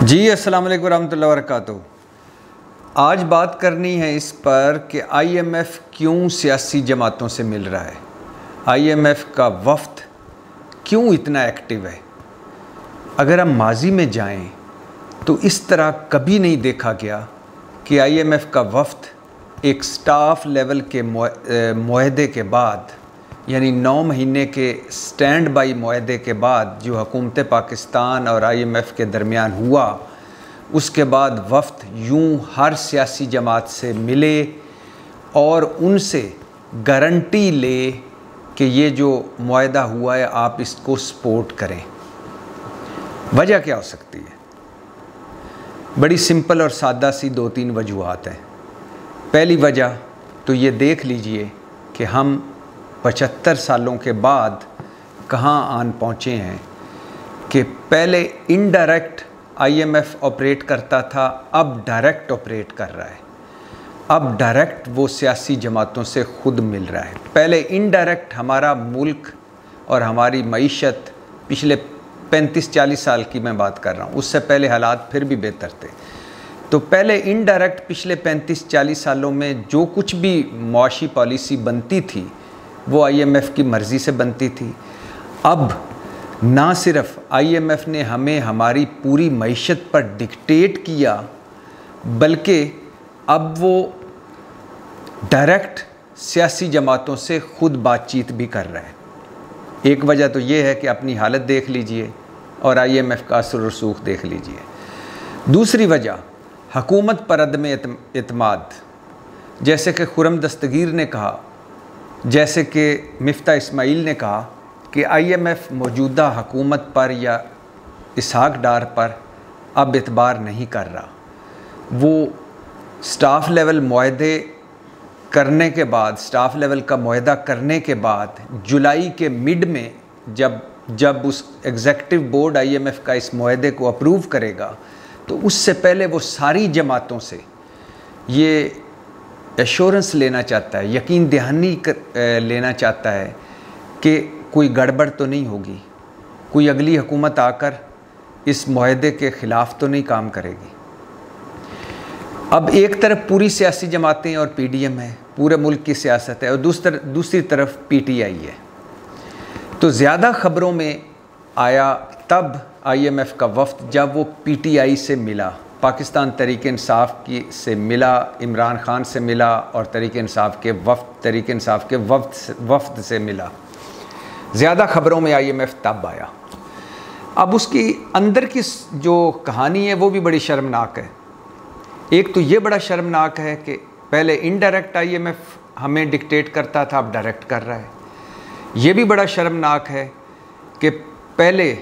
जी अस्सलाम वालेकुम रहमतुल्लाहि व बरकातुहू। आज बात करनी है इस पर कि आईएमएफ क्यों सियासी जमातों से मिल रहा है, आईएमएफ का वफ़द क्यों इतना एक्टिव है। अगर हम माजी में जाएं तो इस तरह कभी नहीं देखा गया कि आईएमएफ का वफ़द एक स्टाफ लेवल के मुआहदे के बाद, यानी 9 महीने के स्टैंड बाई मुआहदे के बाद जो हुकूमत पाकिस्तान और आईएमएफ के दरमियान हुआ, उसके बाद वफ़द यूं हर सियासी जमात से मिले और उनसे गारंटी ले कि ये जो मुआहदा हुआ है आप इसको सपोर्ट करें। वजह क्या हो सकती है? बड़ी सिंपल और सादा सी 2-3 वजूहात हैं। पहली वजह तो ये देख लीजिए कि हम 75 सालों के बाद कहाँ आन पहुँचे हैं कि पहले इनडायरेक्ट आईएमएफ ऑपरेट करता था, अब डायरेक्ट ऑपरेट कर रहा है। अब डायरेक्ट वो सियासी जमातों से ख़ुद मिल रहा है। पहले इनडायरेक्ट हमारा मुल्क और हमारी मईशत पिछले 35-40 साल की मैं बात कर रहा हूँ, उससे पहले हालात फिर भी बेहतर थे। तो पहले इनडायरेक्ट पिछले 35-40 सालों में जो कुछ भी मुआशी पॉलिसी बनती थी वो आईएमएफ की मर्ज़ी से बनती थी। अब ना सिर्फ आईएमएफ ने हमें हमारी पूरी मईशत पर डिक्टेट किया, बल्कि अब वो डायरेक्ट सियासी जमातों से ख़ुद बातचीत भी कर रहा है। एक वजह तो ये है कि अपनी हालत देख लीजिए और आईएमएफ का असर रसूख देख लीजिए। दूसरी वजह हुकूमत पर अदम एतमाद, जैसे कि खुर्रम दस्तगीर ने कहा, जैसे कि मिफ्ता इस्माइल ने कहा कि आईएमएफ मौजूदा हुकूमत पर या इसहाक डार पर अब एतबार नहीं कर रहा। वो स्टाफ लेवल मुआहदे करने के बाद, स्टाफ लेवल का मुआहदा करने के बाद जुलाई के मिड में जब उस एग्जीक्यूटिव बोर्ड आईएमएफ का इस मुआहदे को अप्रूव करेगा, तो उससे पहले वो सारी जमातों से ये एश्योरेंस लेना चाहता है, यकीन दहानी लेना चाहता है कि कोई गड़बड़ तो नहीं होगी, कोई अगली हुकूमत आकर इस मुआहदे के ख़िलाफ़ तो नहीं काम करेगी। अब एक तरफ पूरी सियासी जमातें और पीडीएम है, पूरे मुल्क की सियासत है, और दूसरी तरफ पीटीआई है। तो ज़्यादा ख़बरों में आया तब आईएमएफ का वफ़द जब वो पीटीआई से मिला, पाकिस्तान तहरीक इंसाफ से मिला, इमरान खान से मिला और तहरीक इंसाफ के वफ़द से मिला। ज़्यादा ख़बरों में आईएमएफ तब आया। अब उसकी अंदर की जो कहानी है वो भी बड़ी शर्मनाक है। एक तो ये बड़ा शर्मनाक है कि पहले इनडायरेक्ट आईएमएफ हमें डिक्टेट करता था, अब डायरेक्ट कर रहा है। ये भी बड़ा शर्मनाक है कि पहले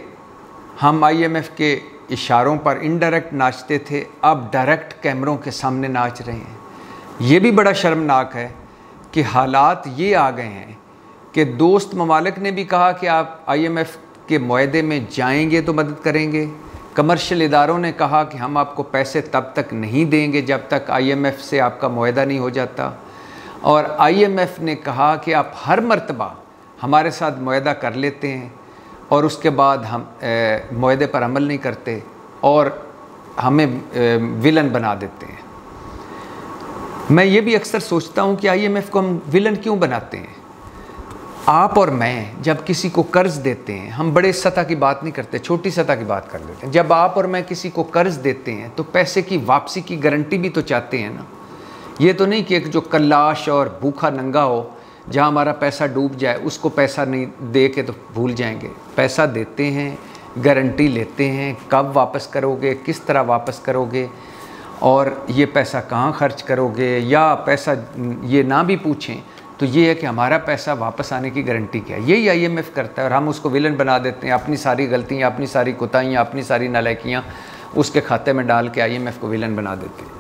हम आईएमएफ के इशारों पर इनडायरेक्ट नाचते थे, अब डायरेक्ट कैमरों के सामने नाच रहे हैं। ये भी बड़ा शर्मनाक है कि हालात ये आ गए हैं कि दोस्त ममालिक ने भी कहा कि आप आईएमएफ के मुआहदे में जाएंगे तो मदद करेंगे, कमर्शियल इदारों ने कहा कि हम आपको पैसे तब तक नहीं देंगे जब तक आईएमएफ से आपका मुआहदा नहीं हो जाता, और आईएमएफ ने कहा कि आप हर मर्तबा हमारे साथ मुआहदा कर लेते हैं और उसके बाद हम मुआहदे पर अमल नहीं करते और हमें विलन बना देते हैं। मैं ये भी अक्सर सोचता हूँ कि आईएमएफ को हम विलन क्यों बनाते हैं। आप और मैं जब किसी को कर्ज़ देते हैं, हम बड़े सतह की बात नहीं करते, छोटी सतह की बात कर लेते हैं। जब आप और मैं किसी को कर्ज़ देते हैं तो पैसे की वापसी की गारंटी भी तो चाहते हैं ना। ये तो नहीं कि एक जो कल्लाश और भूखा नंगा हो, जहाँ हमारा पैसा डूब जाए उसको पैसा नहीं दे के तो भूल जाएंगे। पैसा देते हैं, गारंटी लेते हैं, कब वापस करोगे, किस तरह वापस करोगे और ये पैसा कहाँ खर्च करोगे, या पैसा ये ना भी पूछें तो ये है कि हमारा पैसा वापस आने की गारंटी क्या है। यही आईएमएफ करता है और हम उसको विलन बना देते हैं। अपनी सारी गलतियाँ, अपनी सारी कोताहियाँ, अपनी सारी नालायकियाँ उसके खाते में डाल के आईएमएफ को विलन बना देते हैं।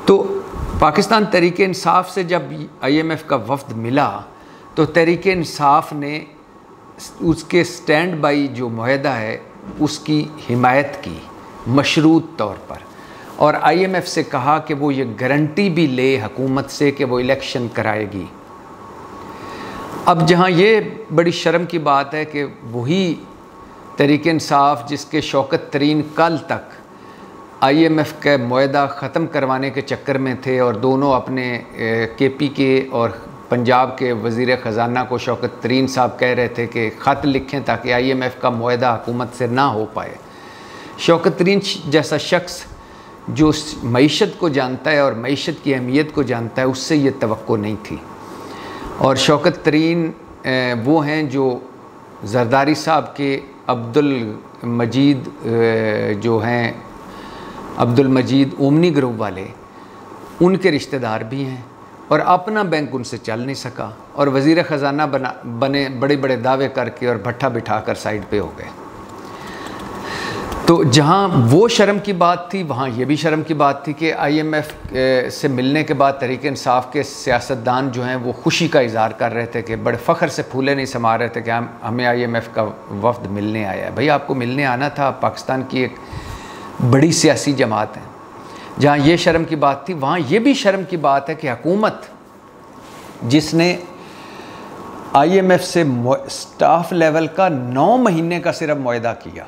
तो पाकिस्तान तहरीक इंसाफ से जब आईएमएफ का वफ़द मिला तो तहरीक इंसाफ ने उसके स्टैंड बाई जो मुआहदा है उसकी हिमायत की मशरूत तौर पर, और आईएमएफ से कहा कि वो ये गारंटी भी ले हुकूमत से कि वो इलेक्शन कराएगी। अब जहाँ ये बड़ी शर्म की बात है कि वही तहरीक इंसाफ जिसके शौकत तरीन कल तक IMF का मुआहदा ख़त्म करवाने के चक्कर में थे और दोनों अपने KP के और पंजाब के वज़ीर ख़जाना को शौकत तरीन साहब कह रहे थे कि ख़त लिखें ताकि IMF का मुआहदा हुकूमत से ना हो पाए। शौकत तरीन जैसा शख्स जो मईशत को जानता है और मईशत की अहमियत को जानता है, उससे ये तवक्को नहीं थी। और शौकत तरीन वो हैं जो जरदारी साहब के अब्दुल मजीद जो हैं अब्दुल मजीद ओमनी ग्रुप वाले, उनके रिश्तेदार भी हैं और अपना बैंक उनसे चल नहीं सका और वज़ीर ख़जाना बने बड़े बड़े दावे करके और भट्ठा बिठा कर साइड पे हो गए। तो जहाँ वो शर्म की बात थी, वहाँ ये भी शर्म की बात थी कि IMF से मिलने के बाद तहरीक इंसाफ के सियासतदान जो हैं वो खुशी का इज़हार कर रहे थे कि बड़े फ़ख्र से फूले नहीं समा रहे थे कि हमें IMF का वफ़द मिलने आया है। भाई आपको मिलने आना था, पाकिस्तान की एक बड़ी सियासी जमात है। जहाँ ये शर्म की बात थी, वहाँ ये भी शर्म की बात है कि हुकूमत जिसने IMF से स्टाफ लेवल का 9 महीने का सिर्फ मुआहदा किया,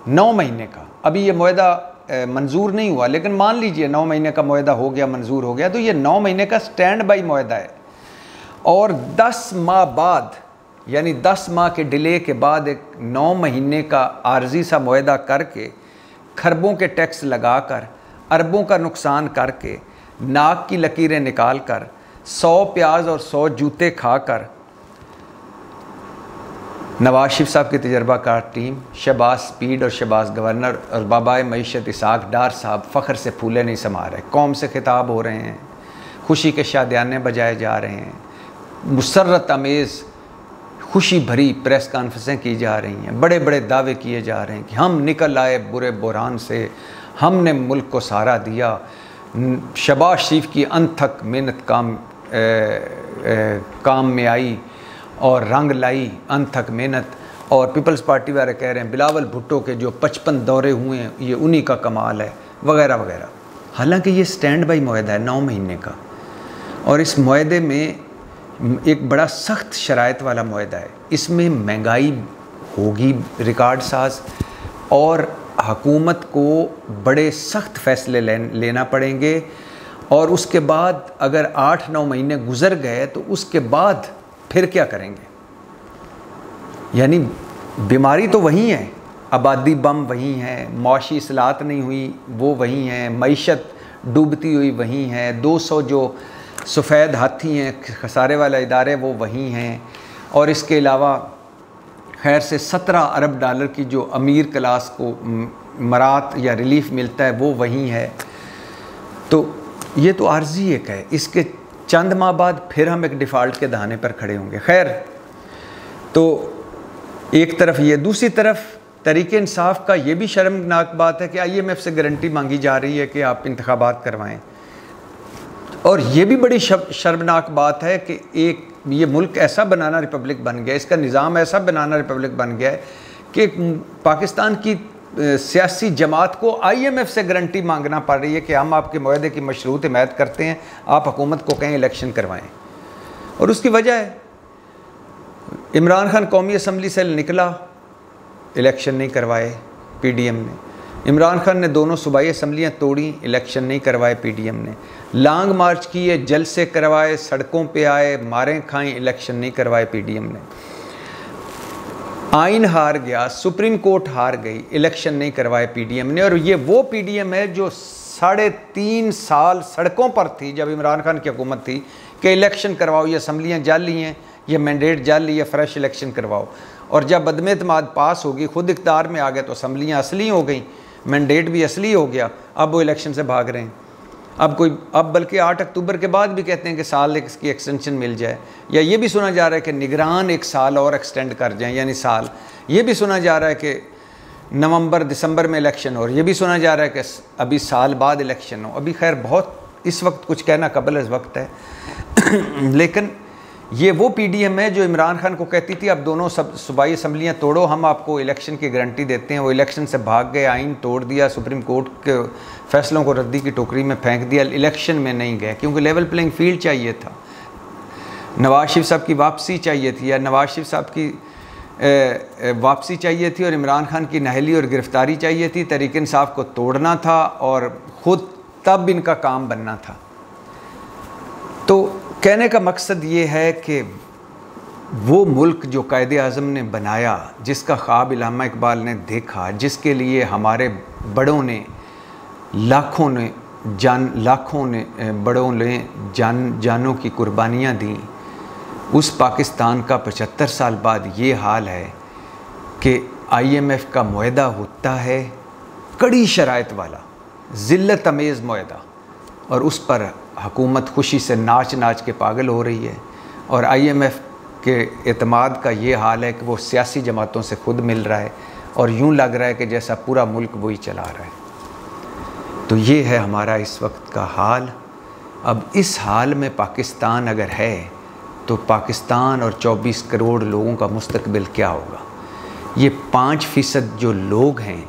9 महीने का, अभी ये मुआहदा मंजूर नहीं हुआ, लेकिन मान लीजिए 9 महीने का मुआहदा हो गया, मंजूर हो गया, तो ये 9 महीने का स्टैंड बाई मुआहदा है। और 10 माह बाद, यानी 10 माह के डिले के बाद एक 9 महीने का आर्जी सा मुआहदा करके, खरबों के टैक्स लगा कर, अरबों का नुकसान करके, नाक की लकीरें निकाल कर, 100 प्याज और 100 जूते खाकर नवाज शरीफ साहब की तजर्बाकार टीम, शहबाज स्पीड और शहबाज गवर्नर और बाबाए मईशत इसाक डार साहब फ़ख्र से फूले नहीं समा रहे। कौम से खिताब हो रहे हैं, खुशी के शादियाने बजाए जा रहे हैं, मुसर्रत अमेज़ खुशी भरी प्रेस कॉन्फ्रेंसें की जा रही हैं, बड़े बड़े दावे किए जा रहे हैं कि हम निकल आए बुरे बुरहान से, हमने मुल्क को सहारा दिया। शहबाज शरीफ की अनथक मेहनत काम में आई और रंग लाई, अनथक मेहनत। और पीपल्स पार्टी वाले कह रहे हैं बिलावल भुट्टो के जो 55 दौरे हुए हैं ये उन्हीं का कमाल है, वगैरह वगैरह। हालांकि ये स्टैंड बाई मुआहदा है 9 महीने का, और इस मुआहदे में एक बड़ा सख्त शराइत वाला मुआहदा है। इसमें महंगाई होगी रिकॉर्ड साज और हुकूमत को बड़े सख्त फ़ैसले लेना पड़ेंगे। और उसके बाद अगर 8-9 महीने गुजर गए तो उसके बाद फिर क्या करेंगे? यानी बीमारी तो वही है, आबादी बम वही है, मौशी इस्लाहत नहीं हुई वो वही है, मईशत डूबती हुई वही है, 200 जो सफ़ेद हाथी हैं खसारे वाले इदारे वो वही हैं, और इसके अलावा खैर से 17 अरब डॉलर की जो अमीर क्लास को मरात या रिलीफ मिलता है वो वही है। तो ये तो आर्जी एक है, इसके चंद माह बाद फिर हम एक डिफ़ॉल्ट के दहाने पर खड़े होंगे। खैर, तो एक तरफ ये, दूसरी तरफ तहरीक इंसाफ का ये भी शर्मनाक बात है कि IMF से गारंटी मांगी जा रही है कि आप इंतखाबात करवाएं। और ये भी बड़ी शर्मनाक बात है कि एक ये मुल्क ऐसा बनाना रिपब्लिक बन गया, इसका निज़ाम ऐसा बनाना रिपब्लिक बन गया है कि पाकिस्तान की सियासी जमात को IMF से गारंटी मांगना पड़ रही है कि हम आपके मुआहदे की मशरूत हिमायत करते हैं, आप हुकूमत को कहें इलेक्शन करवाएं। और उसकी वजह है इमरान खान कौमी असम्बली से निकला, इलेक्शन नहीं करवाए PDM ने। इमरान खान ने दोनों सूबाई असम्बलियाँ तोड़ी, इलेक्शन नहीं करवाए PDM ने। लॉन्ग मार्च किए, जलसे करवाए, सड़कों पे आए, मारें खाएं, इलेक्शन नहीं करवाए PDM ने। आइन हार गया, सुप्रीम कोर्ट हार गई, इलेक्शन नहीं करवाए PDM ने। और ये वो PDM है जो 3.5 साल सड़कों पर थी जब इमरान खान की हुकूमत थी कि इलेक्शन करवाओ, ये असम्बलियाँ जाली हैं, ये मैंडेट जाली है, फ्रेश इलेक्शन करवाओ। और जब अदम एतमाद पास होगी, खुद इक़्तिदार में आ गए, तो असम्बलियाँ असली हो गई, मैंडेट भी असली हो गया, अब वो इलेक्शन से भाग रहे हैं। अब बल्कि 8 अक्टूबर के बाद भी कहते हैं कि साल इसकी एक्सटेंशन मिल जाए, या ये भी सुना जा रहा है कि निगरान 1 साल और एक्सटेंड कर जाएं, यानी साल। ये भी सुना जा रहा है कि नवंबर दिसंबर में इलेक्शन हो, और ये भी सुना जा रहा है कि अभी साल बाद इलेक्शन हो। अभी खैर बहुत इस वक्त कुछ कहना कबल इस वक्त है लेकिन ये वो PDM है जो इमरान खान को कहती थी अब दोनों सूबाई असम्बलियाँ तोड़ो, हम आपको इलेक्शन की गारंटी देते हैं। वो इलेक्शन से भाग गए, आइन तोड़ दिया, सुप्रीम कोर्ट के फैसलों को रद्दी की टोकरी में फेंक दिया, इलेक्शन में नहीं गए क्योंकि लेवल प्लेइंग फील्ड चाहिए था। नवाज शरीफ साहब की वापसी चाहिए थी, या नवाज शरीफ साहब की वापसी चाहिए थी और इमरान खान की नाअहली और गिरफ़्तारी चाहिए थी। तहरीक इंसाफ को तोड़ना था और ख़ुद तब इनका काम बनना था। तो कहने का मकसद ये है कि वो मुल्क जो कायदे आज़म ने बनाया, जिसका ख्वाब इल्हामा इकबाल ने देखा, जिसके लिए हमारे बड़ों ने लाखों ने बड़ों ने जानों की कुर्बानियाँ दी, उस पाकिस्तान का 75 साल बाद ये हाल है कि IMF का मुआहदा होता है, कड़ी शराइत वाला, ज़िल्लत अमेज़ मुआहदा, और उस पर हुकूमत खुशी से नाच नाच के पागल हो रही है। और IMF के एतमाद का ये हाल है कि वो सियासी जमातों से खुद मिल रहा है और यूँ लग रहा है कि जैसा पूरा मुल्क वही चला रहा है। तो ये है हमारा इस वक्त का हाल। अब इस हाल में पाकिस्तान अगर है तो पाकिस्तान और 24 करोड़ लोगों का मुस्तकबिल क्या होगा। ये 5% जो लोग हैं,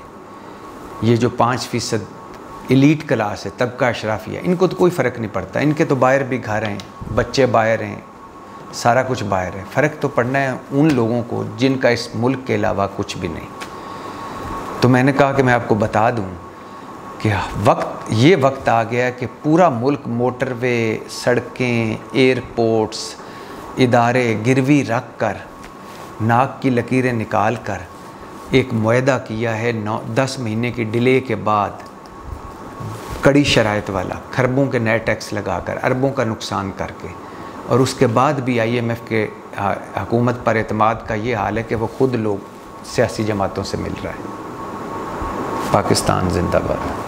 ये जो 5% एलीट क्लास है, तबका अशराफिया, इनको तो कोई फ़र्क नहीं पड़ता। इनके तो बाहर भी घर हैं, बच्चे बाहर हैं, सारा कुछ बाहर है। फ़र्क तो पड़ना है उन लोगों को जिनका इस मुल्क के अलावा कुछ भी नहीं। तो मैंने कहा कि मैं आपको बता दूं कि ये वक्त आ गया कि पूरा मुल्क मोटरवे, सड़कें, एयरपोर्ट्स, इदारे गिरवी रख कर, नाक की लकीरें निकाल कर एक मुआहदा किया है 10 महीने की डिले के बाद, कड़ी शराइत वाला, खरबों के नए टैक्स लगाकर, अरबों का नुकसान करके। और उसके बाद भी IMF के हुकूमत पर एतमाद का ये हाल है कि वो ख़ुद लोग सियासी जमातों से मिल रहा है। पाकिस्तान जिंदाबाद।